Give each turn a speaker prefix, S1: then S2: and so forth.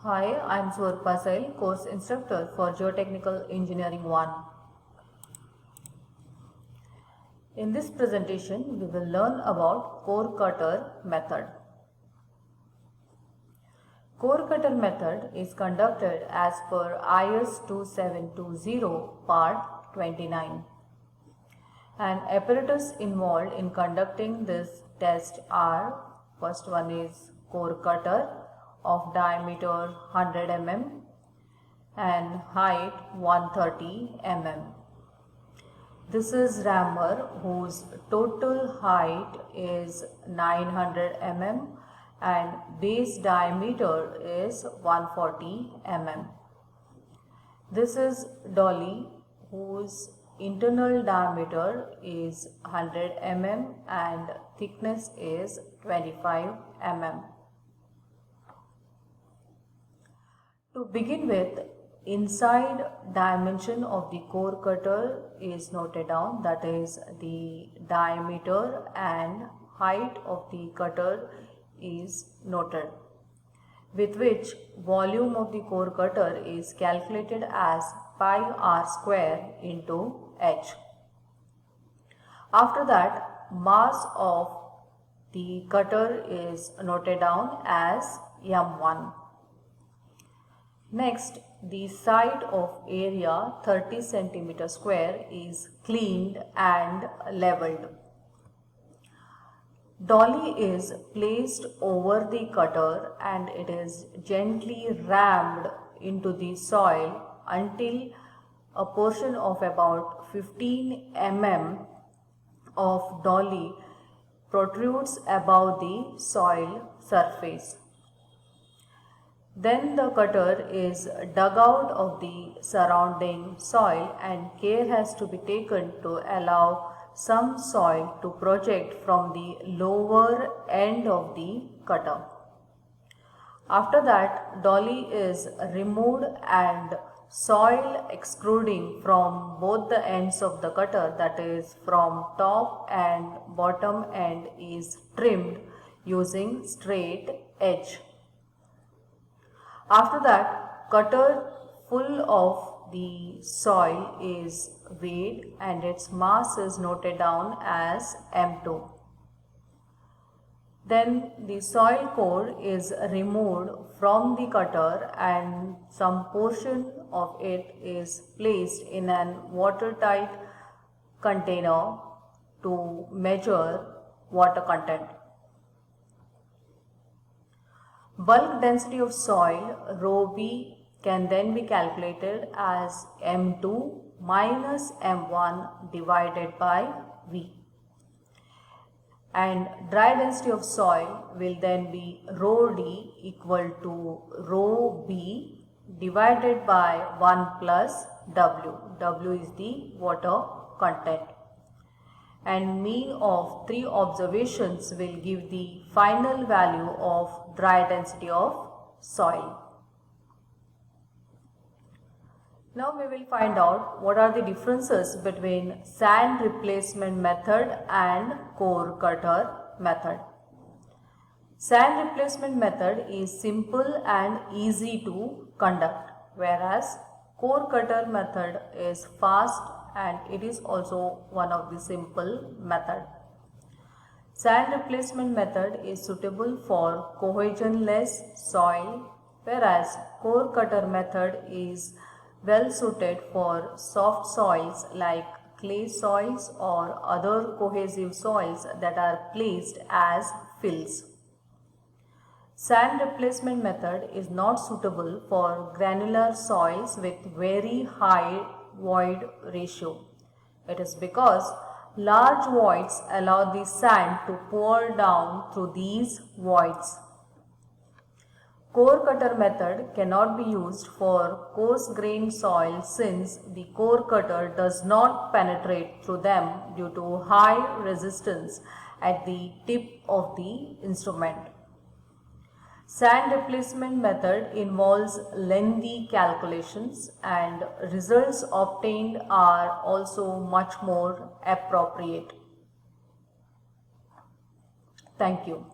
S1: Hi, I am Swarpa Sail, course instructor for Geotechnical Engineering 1. In this presentation, we will learn about core cutter method. Core cutter method is conducted as per IS 2720 part 29. And apparatus involved in conducting this test are: first one is core cutter of diameter 100 mm and height 130 mm. This is rammer whose total height is 900 mm and base diameter is 140 mm. This is dolly whose internal diameter is 100 mm and thickness is 25 mm. To begin with, inside dimension of the core cutter is noted down, that is the diameter and height of the cutter is noted, with which volume of the core cutter is calculated as pi r square into h. After that, mass of the cutter is noted down as m1. Next, the side of area 30 cm square is cleaned and leveled. Dolly is placed over the cutter and it is gently rammed into the soil until a portion of about 15 mm of dolly protrudes above the soil surface. Then the cutter is dug out of the surrounding soil and care has to be taken to allow some soil to project from the lower end of the cutter. After that, dolly is removed and soil extruding from both the ends of the cutter, that is from top and bottom end, is trimmed using straight edge. After that, cutter full of the soil is weighed and its mass is noted down as m2. Then the soil core is removed from the cutter and some portion of it is placed in an watertight container to measure water content. Bulk density of soil rho b can then be calculated as m2 minus m1 divided by v. And dry density of soil will then be rho d equal to rho b divided by 1 plus w. W is the water content. And mean of 3 observations will give the final value of dry density of soil. Now we will find out what are the differences between sand replacement method and core cutter method. Sand replacement method is simple and easy to conduct, whereas core cutter method is fast and it is also one of the simple method. Sand replacement method is suitable for cohesionless soil, whereas core cutter method is well suited for soft soils like clay soils or other cohesive soils that are placed as fills. Sand replacement method is not suitable for granular soils with very high void ratio. It is because large voids allow the sand to pour down through these voids. Core cutter method cannot be used for coarse grained soil since the core cutter does not penetrate through them due to high resistance at the tip of the instrument. Sand replacement method involves lengthy calculations and results obtained are also much more appropriate. Thank you.